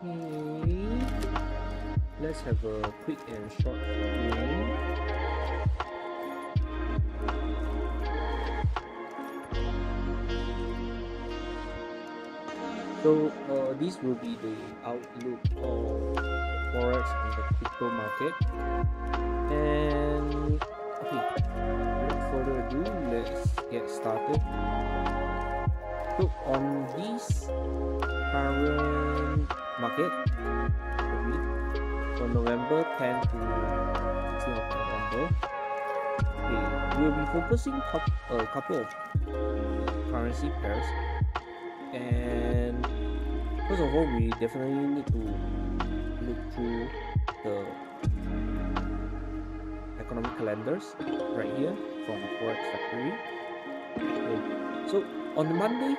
Okay, let's have a quick and short game. So this will be the outlook of Forex and the crypto market. And okay, without further ado, let's get started. So on this current market, okay, from November 10 to 16 of November, okay, we'll be focusing a couple of currency pairs. And first of all, we definitely need to look through the economic calendars right here from Forex Factory. Okay. So on the Monday,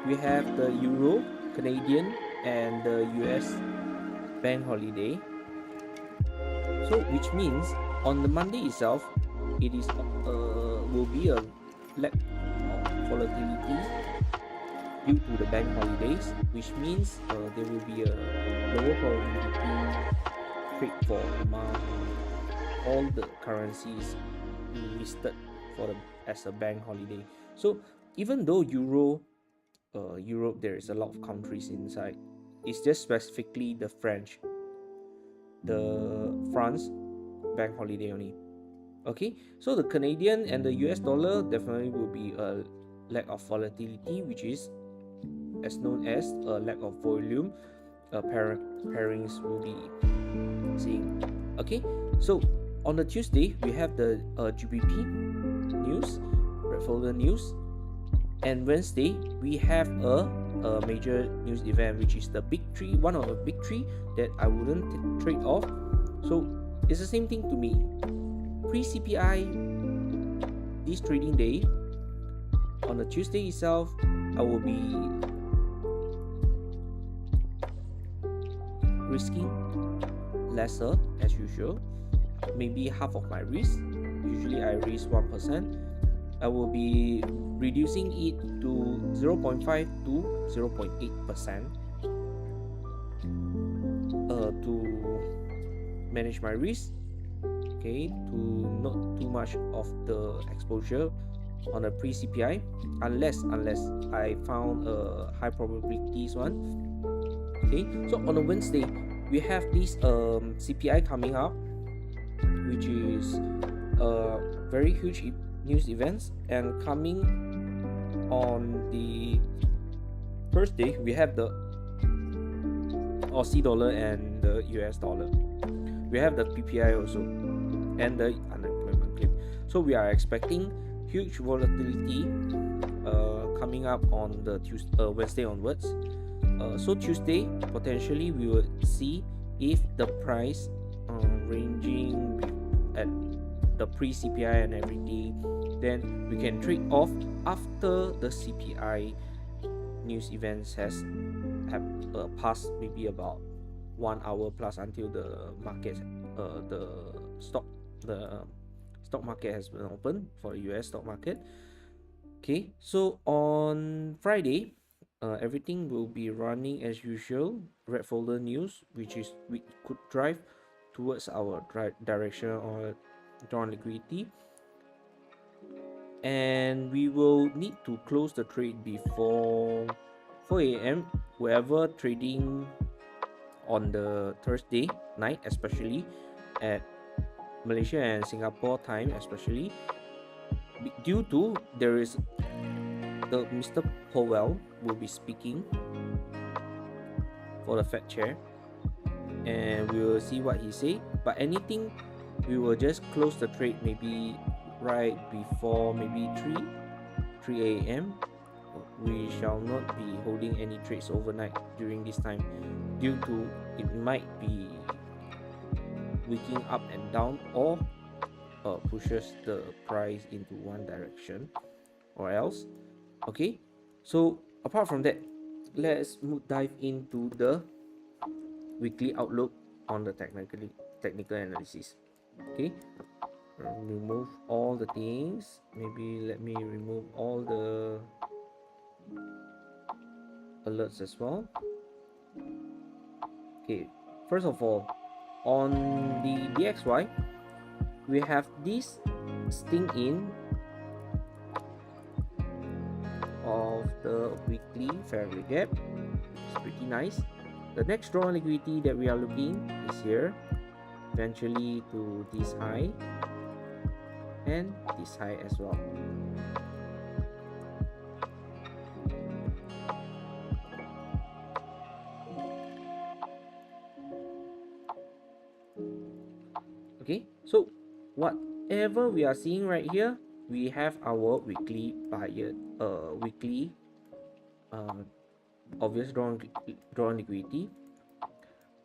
we have the Euro, Canadian, and the US bank holiday. So which means on the Monday itself, it is will be a lack of volatility due to the bank holidays, which means there will be a lower probability trade for among all the currencies listed for the as a bank holiday. So even though Europe, there is a lot of countries inside, it's just specifically the France bank holiday only. Okay, so the Canadian and the US dollar definitely will be a lack of volatility, which is as known as a lack of volume. Pairings will be seeing. Okay, so on the Tuesday we have the GBP news, red folder news, and Wednesday we have a major news event, which is the big three, one of the big three that I wouldn't trade off. So it's the same thing to me. Pre-CPI this trading day on the Tuesday itself, I will be risking lesser as usual, maybe half of my risk. Usually I risk 1%. I will be reducing it to 0.5 to 0.8% to manage my risk. Okay, to not too much of the exposure on a pre-CPI, unless I found a high probabilities one. Okay, so on a Wednesday we have this CPI coming up, which is very huge news events. And coming on the Thursday we have the Aussie dollar and the US dollar. We have the PPI also and the unemployment claim. So we are expecting huge volatility coming up on the Wednesday onwards. So Tuesday potentially we will see if the price ranging at the pre-CPI and everything, then we can trade off after the CPI news events have passed, maybe about 1 hour plus, until the market the stock market has been open for the US stock market. Okay, so on Friday everything will be running as usual. Red folder news, which is we could drive towards our direction or drawn liquidity, and we will need to close the trade before 4 a.m. whoever trading on the Thursday night, especially at Malaysia and Singapore time, especially due to there is the Mr. Powell will be speaking for the Fed chair, and we will see what he say. But anything, we will just close the trade maybe right before maybe 3 a.m. We shall not be holding any trades overnight during this time, due to it might be waking up and down, or pushes the price into one direction or else. Okay, so apart from that, let's dive into the weekly outlook on the technical analysis. Okay, remove all the things. Maybe let me remove all the alerts as well. Okay, first of all, on the DXY, we have this sting in of the weekly fair value gap. It's pretty nice. The next draw on liquidity that we are looking is here, eventually to this high and this high as well. Okay, so whatever we are seeing right here, we have our weekly obvious draw on liquidity.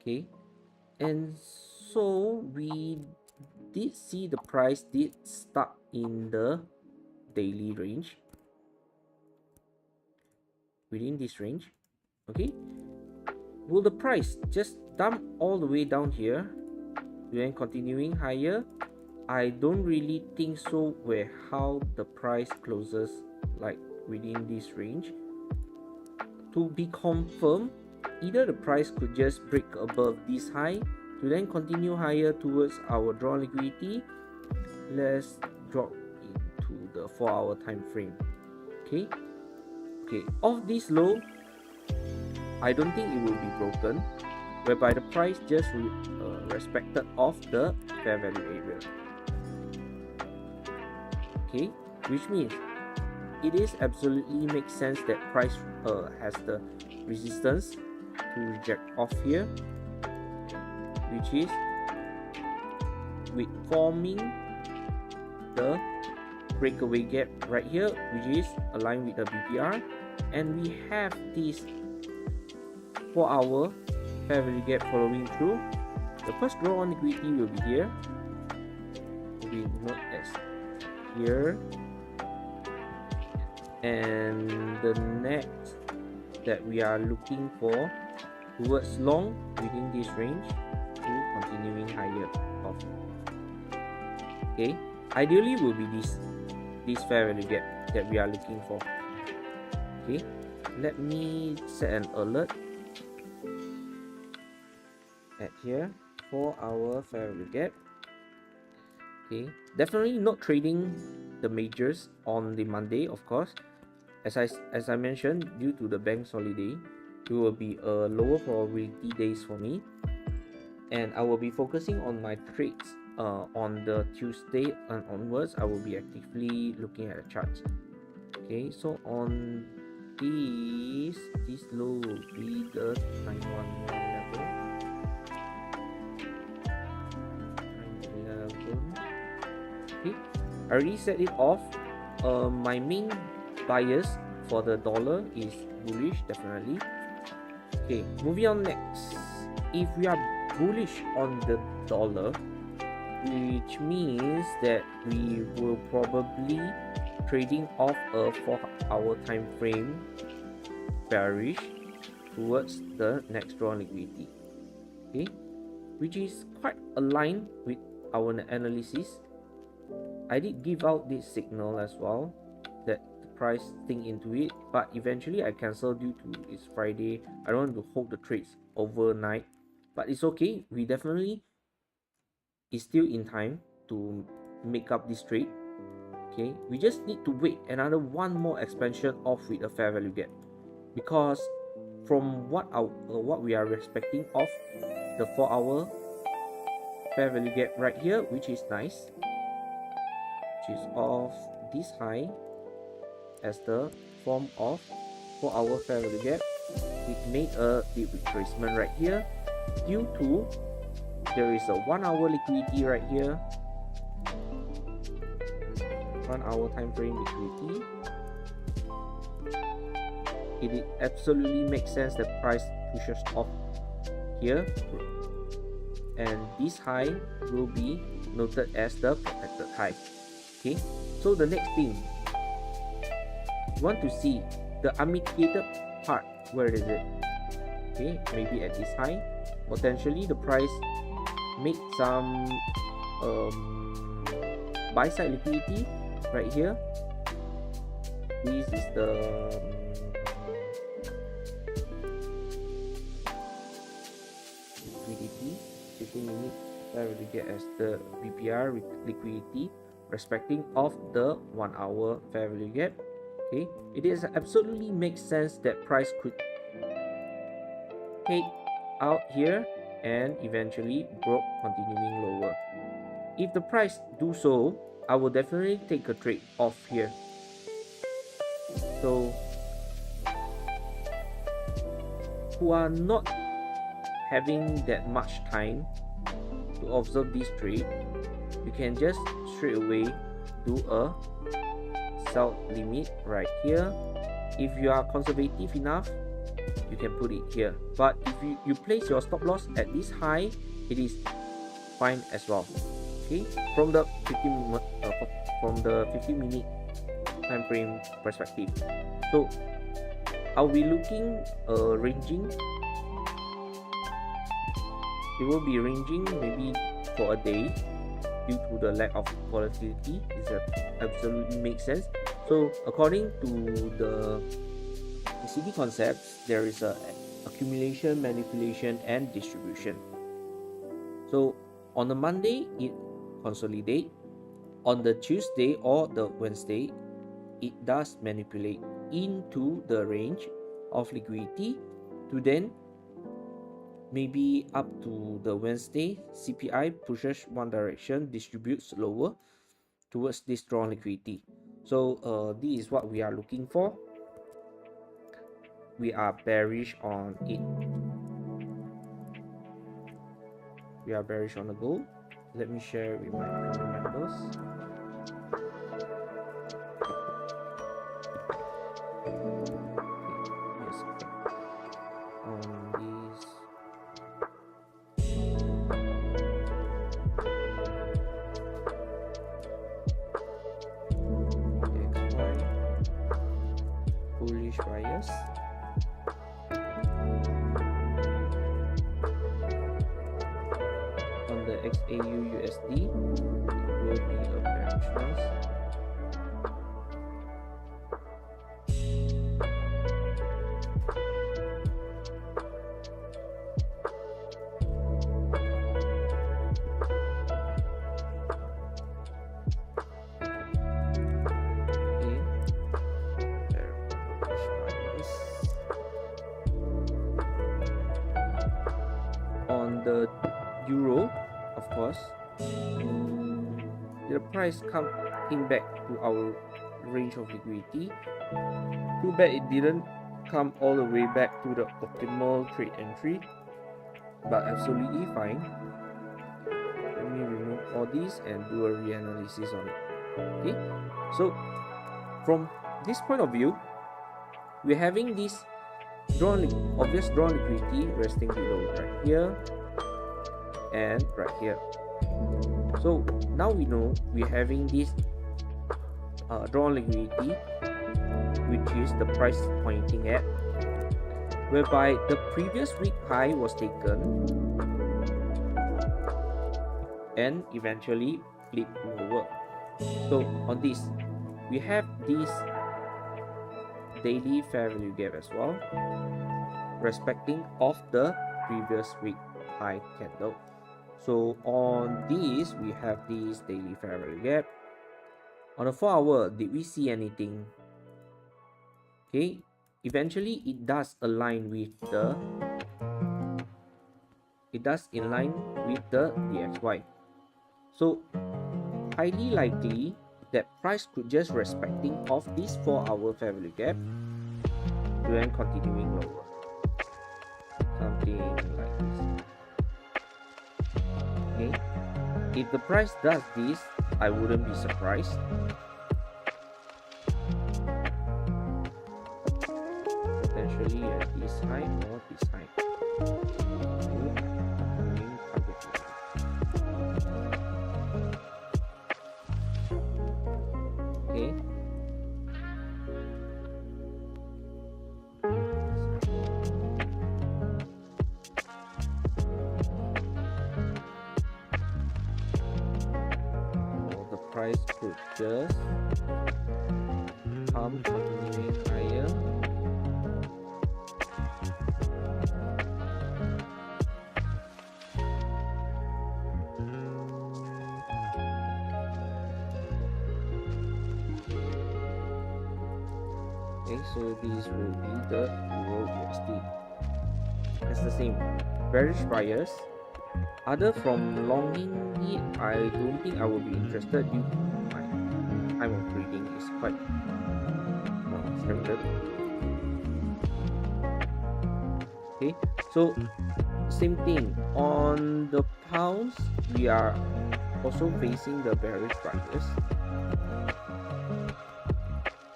Okay, and so we did see the price did start in the daily range, within this range. Okay, will the price just dump all the way down here, then continuing higher? I don't really think so, where how the price closes like within this range. To be confirmed, either the price could just break above this high to then continue higher towards our draw liquidity. Let's drop into the 4-hour time frame. Okay, off this low, I don't think it will be broken, whereby the price just respected off the fair value area. Okay, which means it is absolutely makes sense that price has the resistance to reject off here, which is with forming the breakaway gap right here, which is aligned with the BPR, and we have this 4-hour fair value gap following through. The first draw on liquidity will be here, we note as here, and the next that we are looking for towards long within this range to continuing higher off. Okay, ideally will be this fair value gap that we are looking for. Okay, let me set an alert at here, 4-hour fair value gap. Okay, definitely not trading the majors on the Monday, of course. As I mentioned, due to the bank holiday, it will be a lower probability days for me, and I will be focusing on my trades on the Tuesday and onwards. I will be actively looking at the charts. Okay, so on this low will be the 911 level. 911. Okay, I already set it off. My main bias for the dollar is bullish, definitely. Okay, moving on next. If we are bullish on the dollar, which means that we will probably trading off a 4-hour time frame bearish towards the next draw liquidity. Okay, which is quite aligned with our analysis. I did give out this signal as well that the price think into it, but eventually I cancelled due to it's Friday. I don't want to hold the trades overnight, but it's okay. We definitely is still in time to make up this trade. Okay, we just need to wait another one more expansion off with a fair value gap, because from what we are expecting of the 4-hour fair value gap right here, which is nice, which is off this high as the form of 4-hour fair value gap. It made a deep retracement right here due to there is a 1-hour liquidity right here, 1-hour time frame liquidity. It absolutely makes sense that price pushes off here, and this high will be noted as the protected high. Okay, so the next thing, you want to see the unmitigated part. Where is it? Okay, maybe at this high, potentially the price make some buy side liquidity right here. This is the 15-minute fair value gap as the BPR liquidity respecting of the 1 hour fair value gap. Okay, it is absolutely makes sense that price could take out here and eventually broke, continuing lower. If the price do so, I will definitely take a trade off here. So who are not having that much time to observe this trade, you can just straight away do a sell limit right here. If you are conservative enough, you can put it here, but if you place your stop loss at this high, it is fine as well. Okay, from the 15-minute time frame perspective. So I'll be looking ranging. It will be ranging maybe for a day due to the lack of volatility. It absolutely makes sense. So according to the CD concepts, there is a accumulation, manipulation, and distribution. So on the Monday, it consolidate. On the Tuesday or the Wednesday, it does manipulate into the range of liquidity to then maybe up to the Wednesday, CPI pushes one direction, distributes lower towards this strong liquidity. So this is what we are looking for. We are bearish on it. We are bearish on the gold. Let me share with my premium members. Yes, okay. On this. XY. Bullish bias. The XAU USD will be a bearish rise. On the euro, of course, the price came back to our range of liquidity. Too bad it didn't come all the way back to the optimal trade entry, but absolutely fine. Let me remove all these and do a reanalysis on it. Okay, so from this point of view, we're having this obvious drawn liquidity resting below right here and right here. So now we know we're having this drawn liquidity, which is the price pointing at, whereby the previous week high was taken and eventually flipped lower. So on this, we have this daily fair value gap as well, respecting of the previous week high candle. So on this, we have this daily fair value gap. On the 4 hour, did we see anything? Okay, eventually it does align with the DXY. So highly likely that price could just respecting of this 4 hour fair value gap to then continuing lower, something like this. Okay, if the price does this, I wouldn't be surprised. Potentially at this high or this high. Okay. The price could just come continuing higher. so this will be the Euro USD. It's the same. Bearish buyers. Other from longing it, I don't think I will be interested due to my time of trading is quite standard. Okay, so same thing on the pounds, we are also facing the bearish buyers,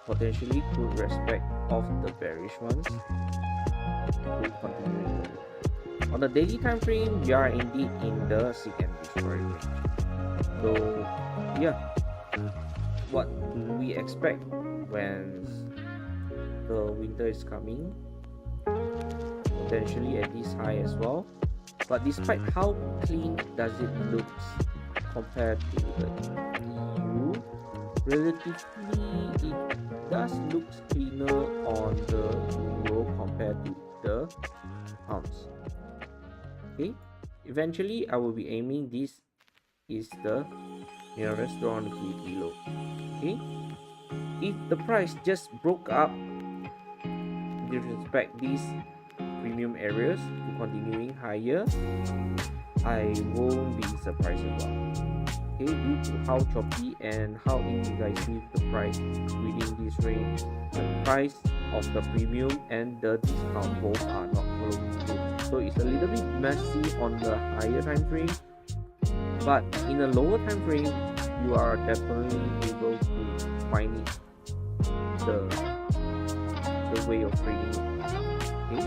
potentially could respect of the bearish ones to continue. On the daily time frame, we are indeed in the seek and destroy range. So yeah, what do we expect when the winter is coming? Potentially at this high as well. But despite how clean does it look compared to the EU, relatively it does look cleaner on the euro compared to the pounds. Okay, eventually I will be aiming this is the nearest 250 low. Okay, if the price just broke up with respect these premium areas to continuing higher, I won't be surprised at all. Okay, due to how choppy and how indecisive the price within this range, the price of the premium and the discount both are not following through. So it's a little bit messy on the higher time frame, but in a lower time frame, you are definitely able to find it the way of trading. Okay,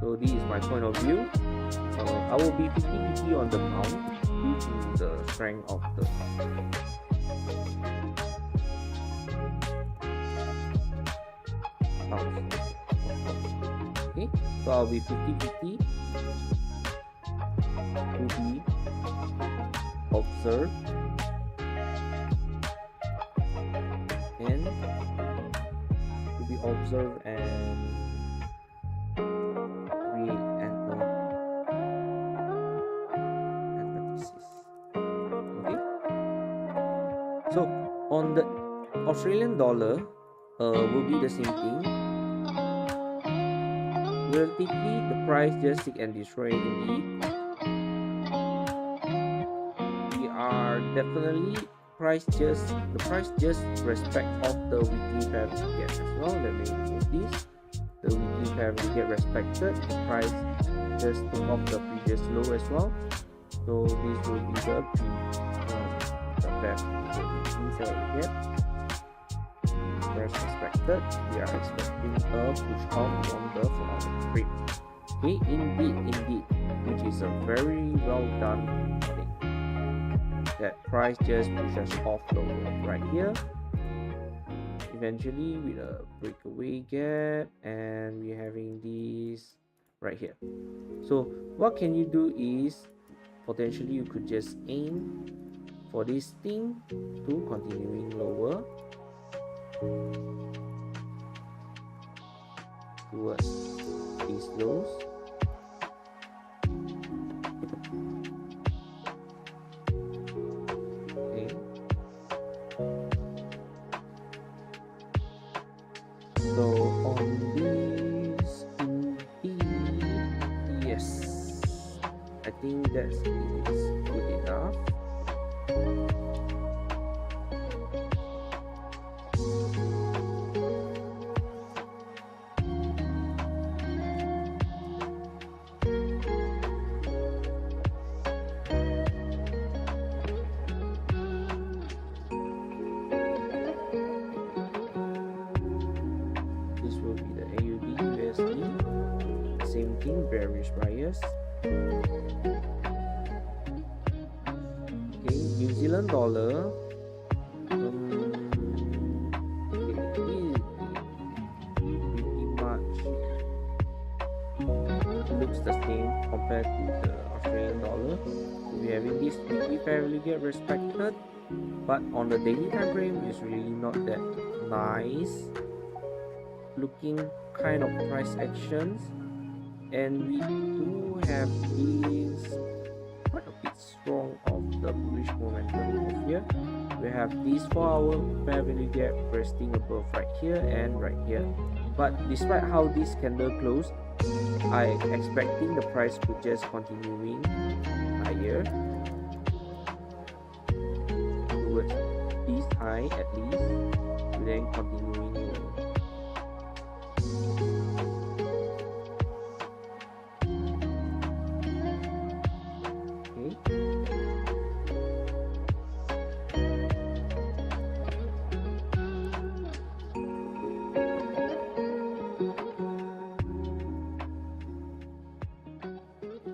so this is my point of view. I will be 50-50 on the pound due to the strength of the pound. Okay, so I'll be 50-50 to be observed and re-enter analysis. Okay, so on the Australian dollar will be the same thing. Relatively, the price just seek and destroy indeed. We are definitely the price just respect of the weekly fair value gap as well. Let me remove this. The weekly fair value gap respected. The price just took off the previous low as well. So this will be the fair weekly fair value gap. As expected, we are expecting a push off on the following frame. Okay, indeed, which is a very well done thing. That price just pushes off lower right here. Eventually, with a breakaway gap, and we're having this right here. So, what can you do is potentially you could just aim for this thing to continuing lower towards these lows. Okay. So on this, indeed, yes, I think that is good enough. Same thing, bearish bias. Okay, New Zealand dollar. Pretty much looks the same compared to the Australian dollar. So we're having this weekly fair value gap respected, but on the daily time frame, it's really not that nice looking kind of price actions. And we do have this quite a bit strong of the bullish momentum over here, we have this 4-hour fair value gap resting above right here and right here. But despite how this candle closed, I expecting the price could just continuing higher towards this high at least, then continuing lower.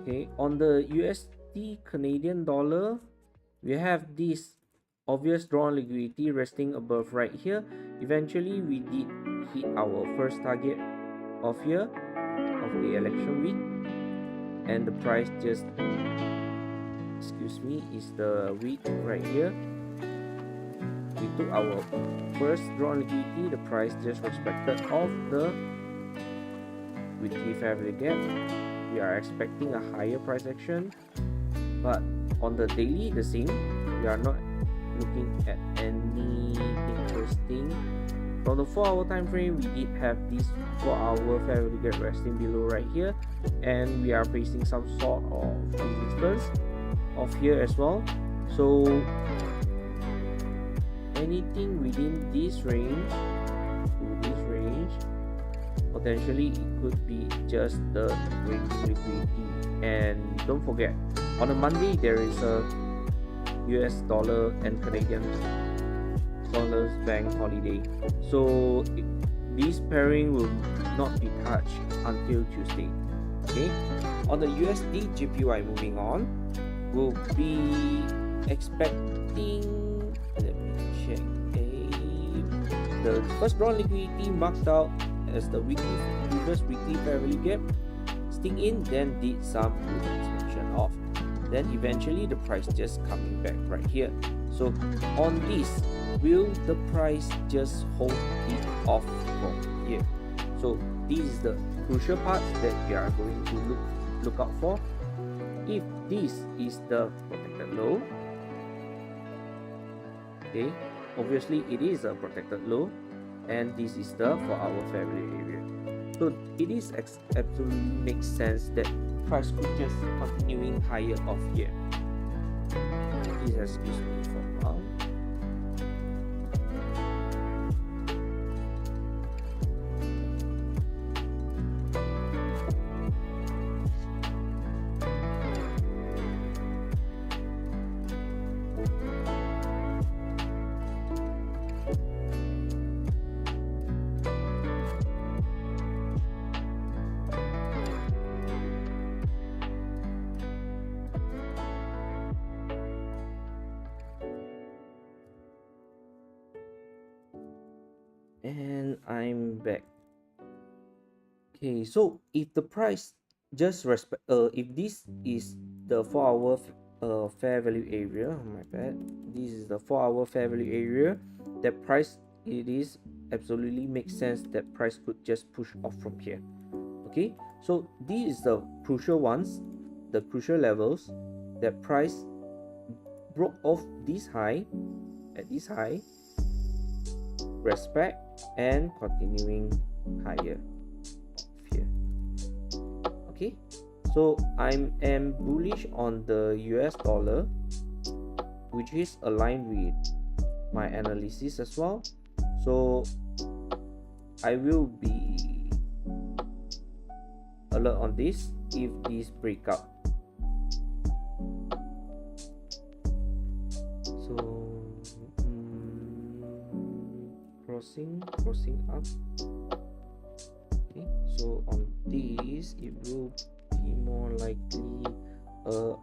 Okay, on the USD Canadian dollar, we have this obvious drawn liquidity resting above right here. Eventually, we did hit our first target of here of the election week, and the price just, excuse me, is the week right here. We took our first drawn liquidity. The price just respected of the weekly fair value gap. We are expecting a higher price action, but on the daily, the same. We are not looking at any interesting. From the 4-hour time frame, we did have this 4-hour fair value gap resting below right here, and we are facing some sort of resistance of here as well. So anything within this range to this range, potentially it could be just the ranging liquidity. And don't forget, on a Monday there is a US dollar and Canadian dollars bank holiday, so this pairing will not be touched until Tuesday. Okay, on the USD JPY, moving on, we'll be expecting, let me check, the first drawn liquidity marked out as the previous weekly fair value gap, sting in, then did some expansion off, then eventually the price just coming back right here. So on this, will the price just hold it off from here? So this is the crucial part that we are going to look out for. If this is the protected low, okay, obviously it is a protected low, and this is the 4-hour fair value area. So it is absolutely makes sense that price could just continuing higher off here. Please excuse me for a while. And I'm back. Okay, so if the price just if this is the 4-hour fair value area, my bad, this is the 4-hour fair value area, that price, it is absolutely makes sense that price could just push off from here. Okay, so these is the crucial ones, the crucial levels that price broke off this high, at this high, respect, and continuing higher here. Okay, so I am bullish on the US dollar, which is aligned with my analysis as well. So I will be alert on this if this break up. So crossing up. Okay, so on this it will be more likely a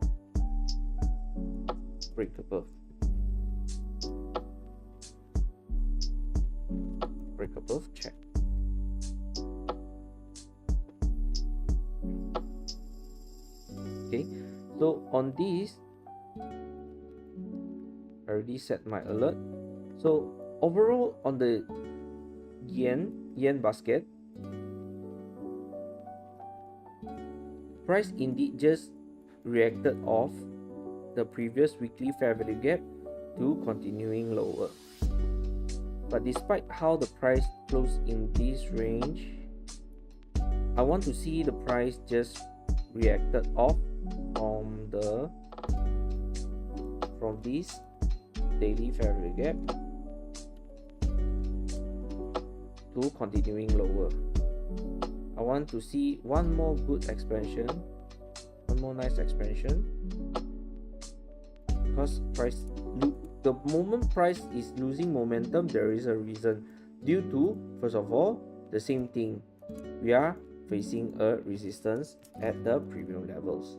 break above, check. Okay, so on this I already set my alert. So overall on the yen basket, price indeed just reacted off the previous weekly fair value gap, to continuing lower. But despite how the price closed in this range, I want to see the price just reacted off from this daily fair value gap to continuing lower. I want to see one more good expansion, one more nice expansion, because the moment price is losing momentum, there is a reason, due to, first of all, the same thing, we are facing a resistance at the premium levels,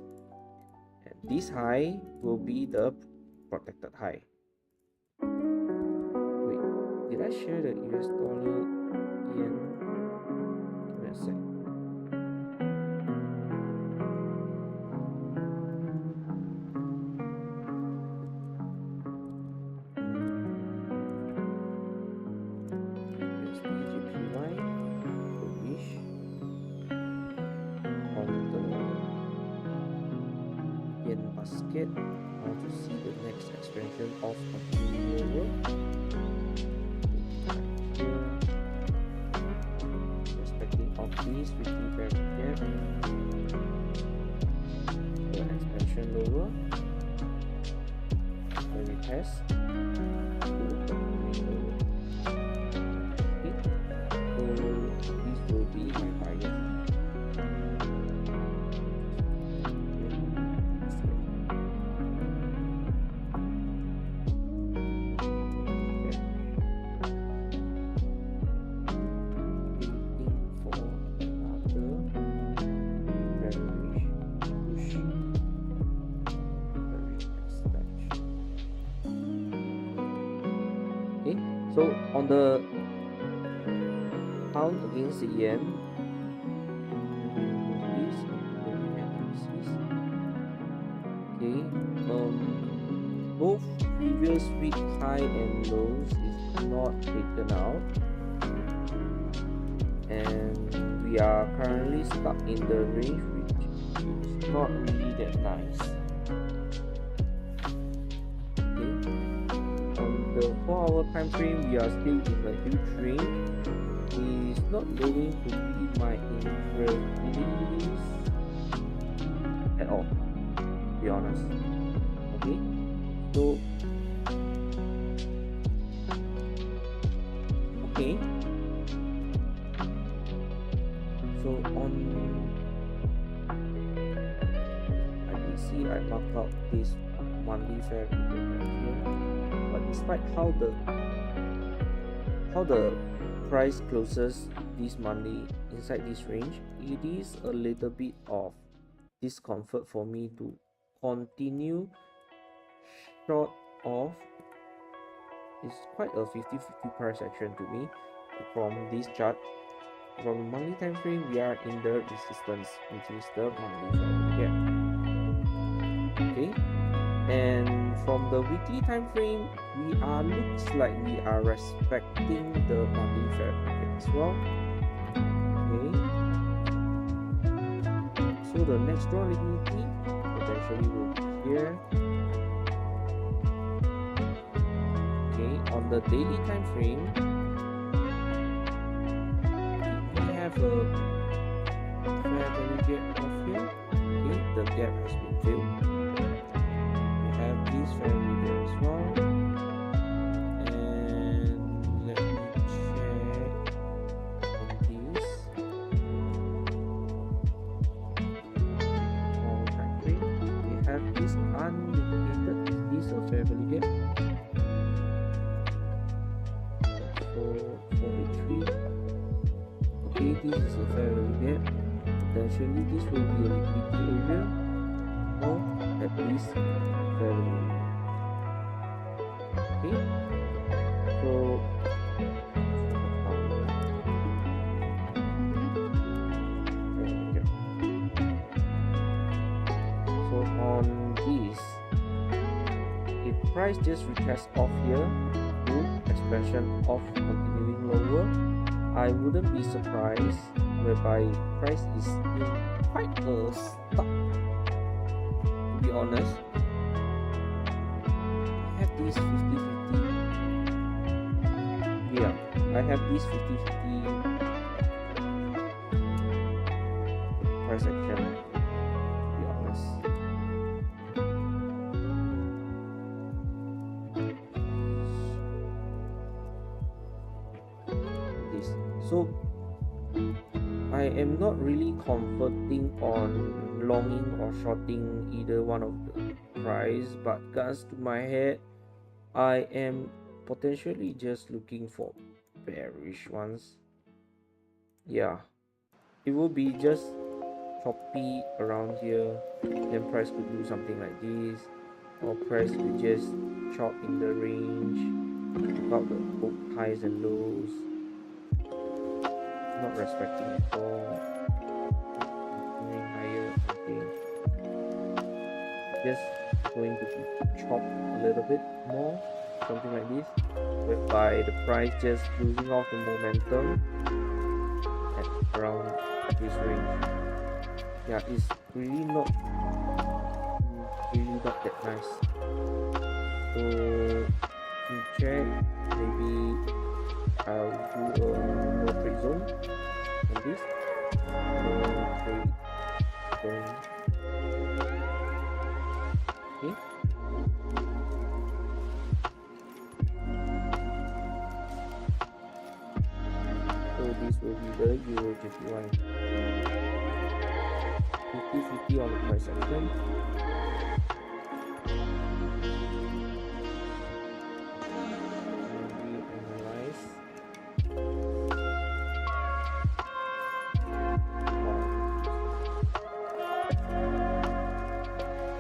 and this high will be the protected high. Wait, did I share the US dollar yen? Give me a sec. Basket. I want to see the next expansion of continuing lower. Respecting of this weekly fair value gap, the expansion lower, the retest, so this will be my bias. So on the pound against the yen, okay, both previous week high and lows is not taken out, and we are currently stuck in the range, which is not really that nice. The 4-hour time frame, we are still in a huge range. It is not going to be my interest at all, to be honest. Okay, so on, I can see I marked out this monthly fair value here. But despite how the price closes this Monday inside this range, it is a little bit of discomfort for me to continue short of. It's quite a 50-50 price action to me from this chart. From monthly time frame, we are in the resistance, which is the monthly fair value gap. Okay. And from the weekly time frame, looks like we are respecting the monthly fair value as well. Okay. So the next strong liquidity potentially will be here. Okay, on the daily time frame, we have a fair value gap of here. Okay, the gap has been filled. This fair value gap as well, and let me check on this small time frame. We have this unliquidated. Is this a fair value gap? So 483. Okay, this is a fair value gap. Potentially this will be a liquidity area, or at least fair value. Okay, so on this, if price just retest off here to expansion of continuing lower, I wouldn't be surprised whereby price is in quite a stuck, to be honest. Have this 50 have this 50-50 price action, to be honest. This. So I am not really comforting on longing or shorting either one of the price, but guns to my head, I am potentially just looking for bearish ones. Yeah, it will be just choppy around here, then price could do something like this, or price could just chop in the range, about the both highs and lows, not respecting at all, going higher, okay, just going to be chopped a little bit more, something like this, whereby the price just losing off the momentum at around this range. Yeah, it's really not that nice. So to check, maybe I'll do a no trade zone on this. No trade zone. Okay. So this will be the Euro JPY. 50-50 on the price action. And we analyze.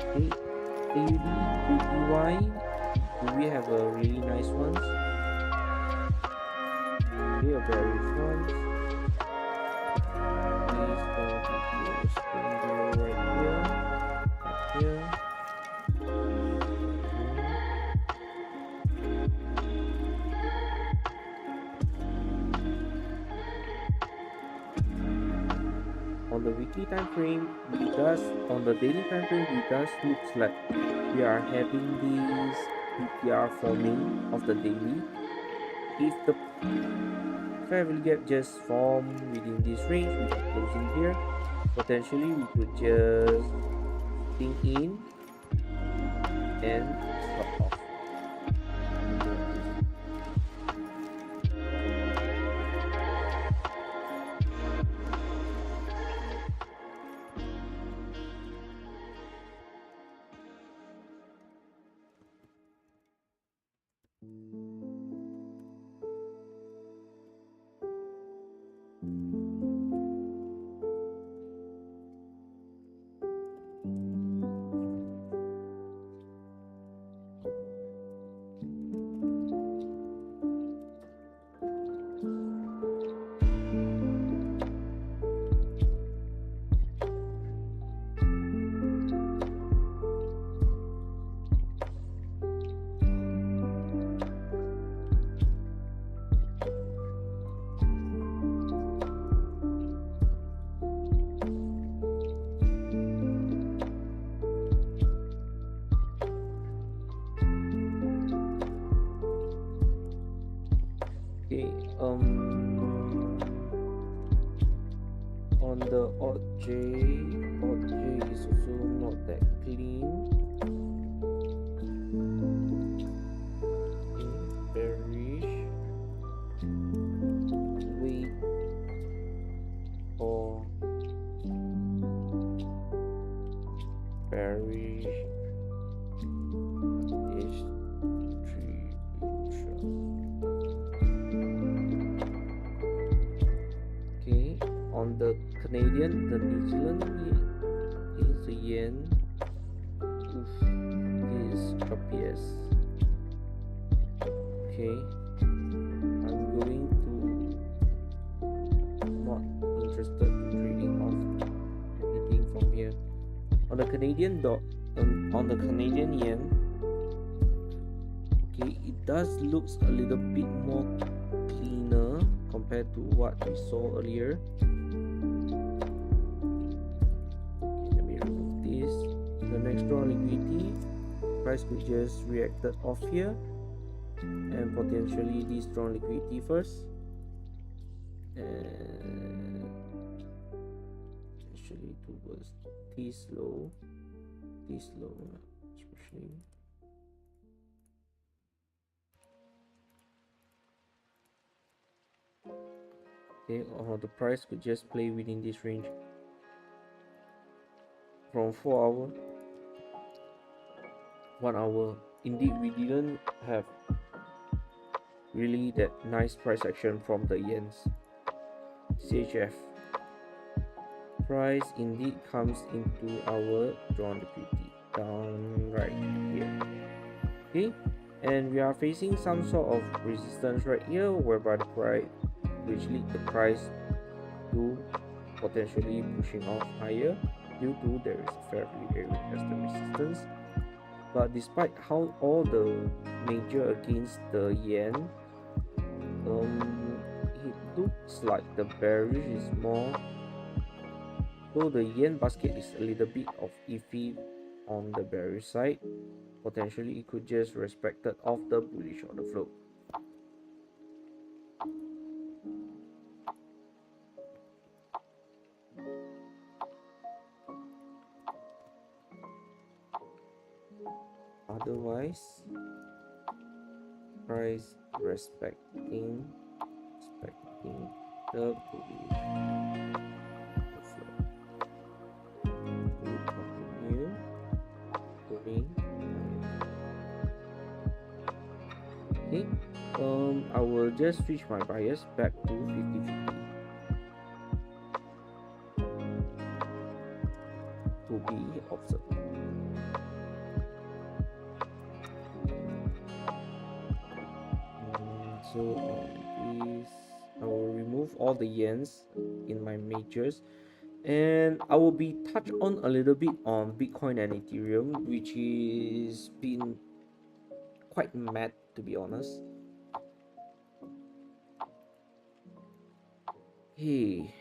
Okay, AUD, BPY, do we have a really nice ones? Okay, a bearish ones. On the weekly time frame, on the daily time frame, it does looks like we are having this PPR forming of the daily. If the fair value gap just form within this range without closing here, potentially we could just think in and stop off. Okay, on the odd J is also not that clean. Okay, bearish. Wait for bearish distribution. On the Canadian, the New Zealand is the yen. Oof, this is choppiest. Okay, I'm going to not interested in trading off anything from here. On the Canadian on the Canadian yen, okay, it does looks a little bit more cleaner compared to what we saw earlier. The next draw liquidity, price could just reacted off here and potentially this strong liquidity first, and actually towards this low, especially. Okay, or the price could just play within this range from 4 hour, 1 hour. Indeed, we didn't have really that nice price action from the yens. CHF price indeed comes into our drawn liquidity down right here. Okay, and we are facing some sort of resistance right here, whereby the price, which lead the price to potentially pushing off higher due to there is a fair value area as the resistance. But despite how all the major against the yen, it looks like the bearish is more, so the yen basket is a little bit of iffy on the bearish side. Potentially it could just respected off the bullish order flow. Otherwise, price respecting the bullish flow. We continue going. Okay, I will just switch my bias back to 50-50 to be observed. So on this, I will remove all the yens in my majors, and I will be touch on a little bit on Bitcoin and Ethereum, which is been quite mad, to be honest. Hey,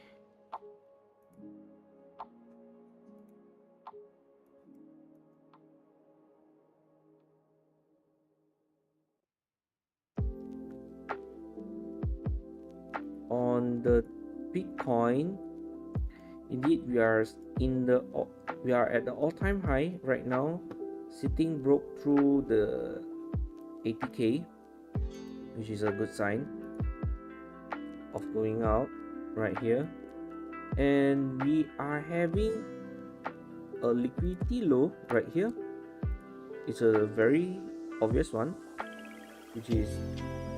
on the Bitcoin, indeed we are at the all-time high right now, sitting broke through the 80k, which is a good sign of going out right here, and we are having a liquidity low right here. It's a very obvious one, which is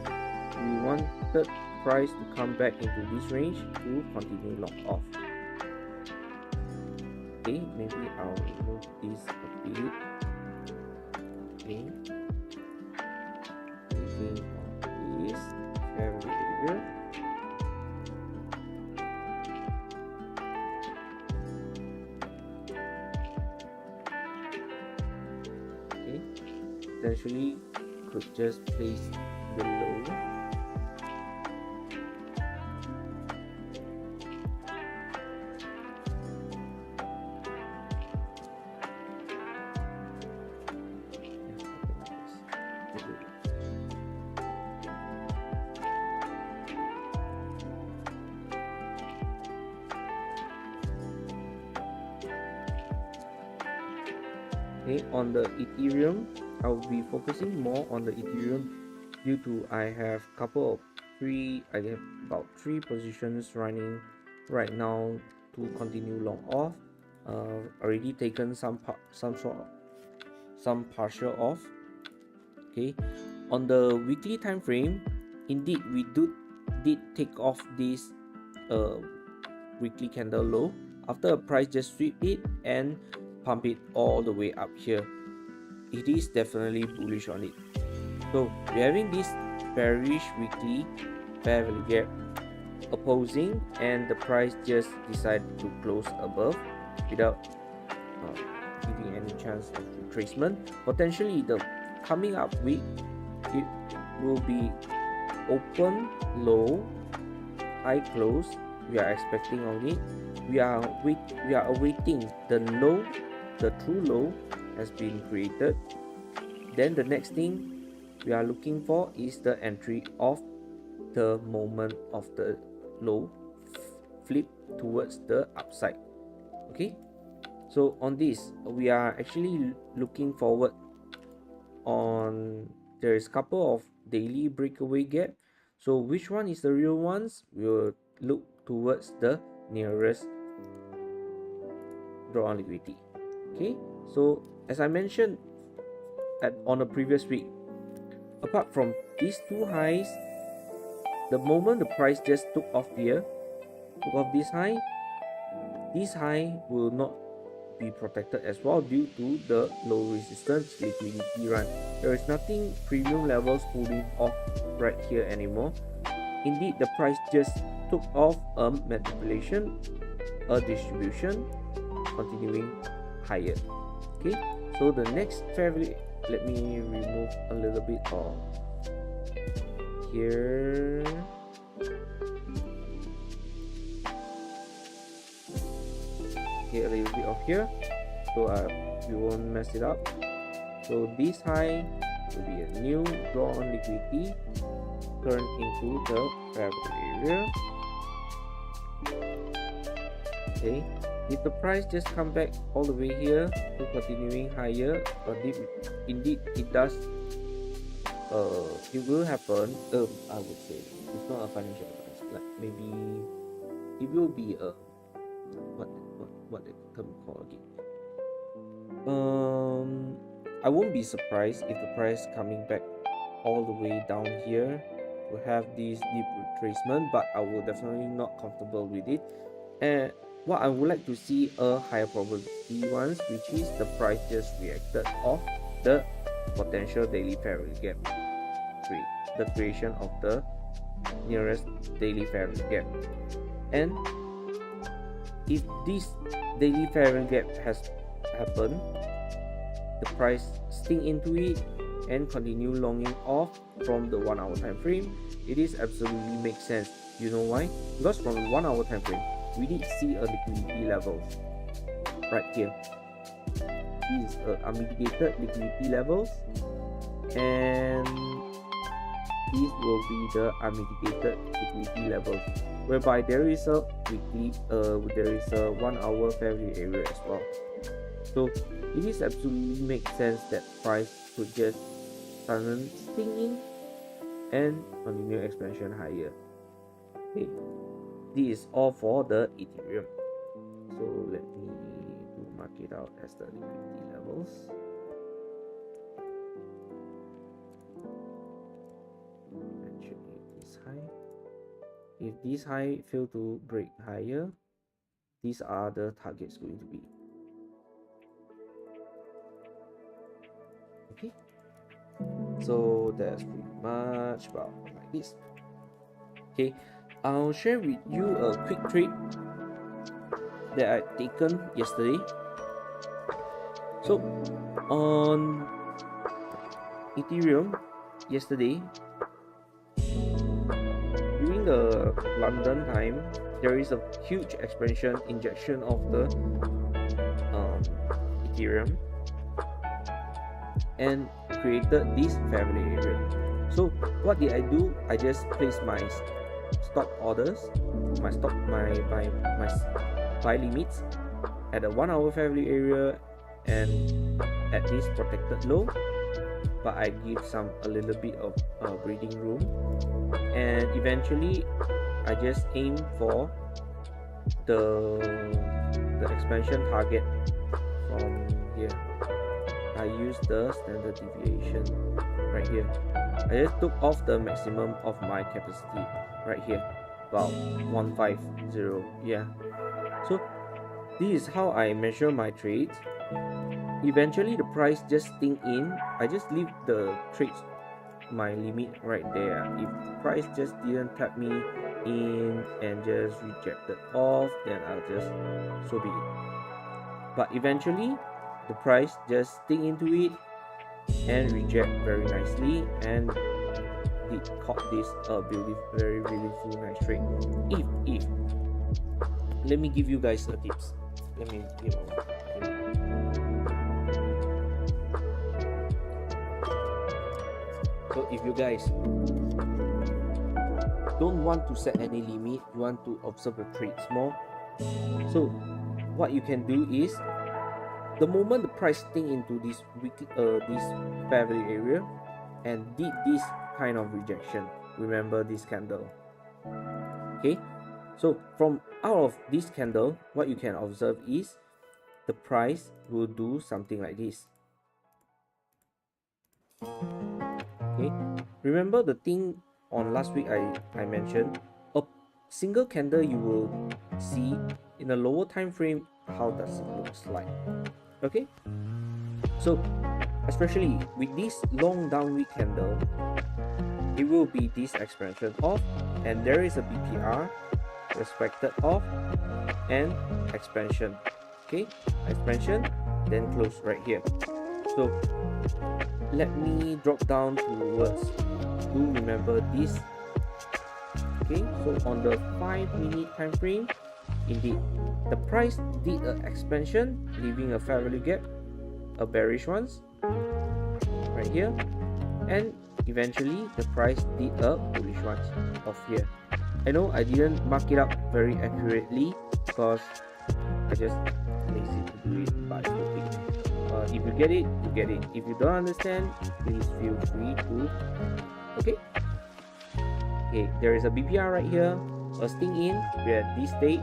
we wanted price to come back into this range to continue long off. Okay, maybe I'll remove this a bit. Okay, moving on this fair area. Okay, potentially could just place the low. Okay, on the Ethereum, I'll be focusing more on the Ethereum due to I have about three positions running right now to continue long off. Already taken some partial off. Okay, on the weekly time frame, indeed we did take off this weekly candle low after a price just sweep it and pump it all the way up here. It is definitely bullish on it. So we're having this bearish weekly fair value gap opposing, and the price just decided to close above without giving any chance of retracement. Potentially the coming up week, it will be open low, high close. We are expecting on it. We are awaiting the low, the true low has been created. Then the next thing we are looking for is the entry of the moment of the low flip towards the upside. Okay, so on this we are actually looking forward on, there is couple of daily breakaway gap. So which one is the real ones? We'll look towards the nearest draw on liquidity. Okay, so as I mentioned on the previous week, apart from these two highs, the moment the price just took off this high will not be protected as well due to the low resistance liquidity run. There is nothing premium levels holding off right here anymore. Indeed, the price just took off a manipulation, a distribution, continuing higher. Okay, so the next fair value, let me remove a little bit of here. Here, a little bit of here, so we won't mess it up. So this high will be a new draw on liquidity turned into the fair value area. Okay, if the price just come back all the way here to continuing higher, indeed it does, it will happen. I would say it's not a financial advice, like maybe it will be a what the term called again. I won't be surprised if the price coming back all the way down here to have this deep retracement, but I will definitely not comfortable with it. And what I would like to see a higher probability ones, which is the price just reacted off the potential daily fair value gap, the creation of the nearest daily fair value gap. And if this daily fair value gap has happened, the price sting into it and continue longing off from the 1 hour time frame, it is absolutely makes sense. You know why? Because from the 1 hour time frame, we did see a liquidity level right here. These are unmitigated liquidity levels, and these will be the unmitigated liquidity levels, whereby there is a weekly, there is a 1 hour fair value area as well. So it is absolutely makes sense that price should just suddenly sting in and continue expansion higher. Okay, this is all for the Ethereum. So let me mark it out as the liquidity levels. This high. If this high fail to break higher, these are the targets going to be. Okay, so that's pretty much about like this. Okay, I'll share with you a quick trade that I taken yesterday. So on Ethereum yesterday, during the London time, there is a huge expansion injection of the Ethereum and created this fair value area. So what did I do? I just placed my stop orders, my buy limits at the 1 hour fair value area and at this protected low, but I give a little bit of breathing room, and eventually I just aim for the expansion target from here. I use the standard deviation right here. I just took off the maximum of my capacity right here, about 150. Yeah, so this is how I measure my trades. Eventually the price just sting in, I just leave the trades, my limit right there. If the price just didn't tap me in and just rejected off, then I'll just so be it. But eventually the price just sting into it and reject very nicely, and it caught this very beautiful nice trade. If let me give you guys a tips. Let me give So if you guys don't want to set any limit, you want to observe the trades more. So what you can do is, the moment the price sting into this this fair value area and did this kind of rejection, remember this candle, okay? So from out of this candle, what you can observe is the price will do something like this. Okay, remember the thing on last week I mentioned, a single candle you will see in a lower time frame how does it looks like. Okay, so especially with this long downward candle, it will be this expansion off, and there is a BPR respected off and expansion. Okay, expansion, then close right here. So let me drop down towards, do remember this. Okay, so on the 5-minute time frame, indeed the price did an expansion, leaving a fair value gap, a bearish ones right here, and eventually the price did a bullish ones off here. I know I didn't mark it up very accurately because I just lazy to do it, but it's okay. If you get it, you get it. If you don't understand, please feel free to. Okay, there is a BPR right here, a sting in, we're at this stage,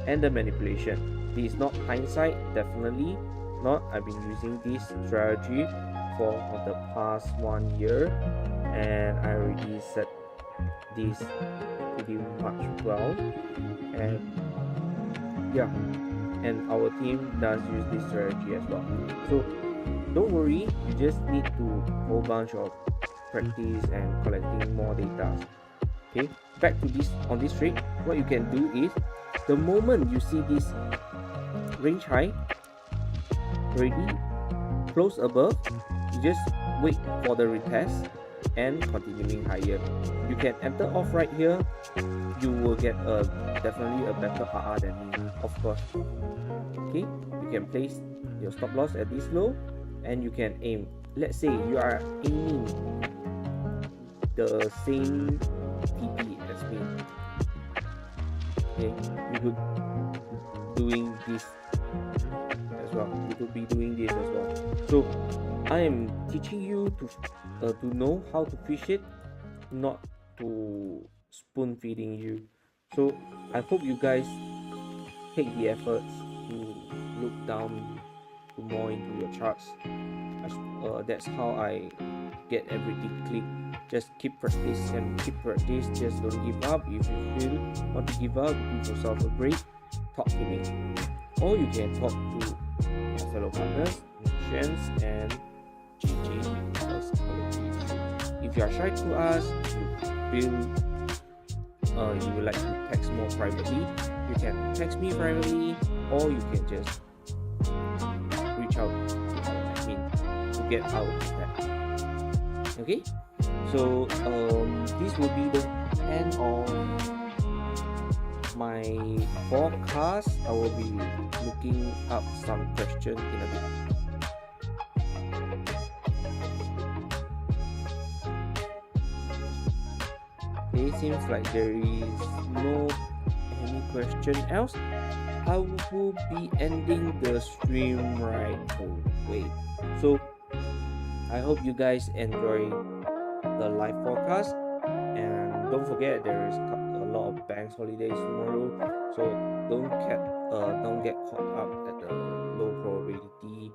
and the manipulation. This is not hindsight, definitely not. I've been using this strategy for the past 1 year, and I already set this pretty much well, and yeah, and our team does use this strategy as well. So don't worry, you just need to whole bunch of practice and collecting more data. Okay, back to this, on this trade, what you can do is, the moment you see this range high already close above, you just wait for the retest and continuing higher. You can enter off right here, you will get definitely a better RR than me, of course. Okay, you can place your stop loss at this low, and you can aim. Let's say you are aiming the same TP as me. Okay, you could doing this as well. You could be doing this as well. So I am teaching you to know how to fish it, not to spoon feeding you. So I hope you guys take the efforts to look down to more into your charts. That's how I get everything clicked. Just keep practice and keep practice. Just don't give up. If you feel want to give up, give yourself a break, talk to me, or you can talk to my fellow partners, Shens and GG. If you are shy to us, you feel you would like to text more privately, you can text me privately, or you can just reach out to admin to get out of that. Okay, so this will be the end of my forecast. I will be looking up some questions in a bit. Okay, seems like there is no any question else. I will be ending the stream right away. So I hope you guys enjoy the live forecast, and don't forget there is a lot of banks holidays tomorrow, so don't get caught up at the low probability.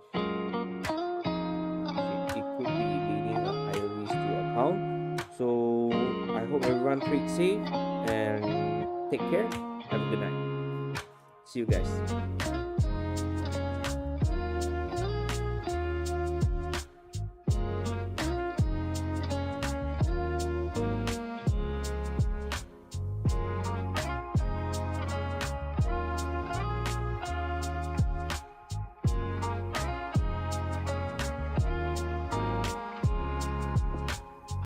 It could be leading a higher risk to account. So I hope everyone trades safe and take care. Have a good night. See you guys.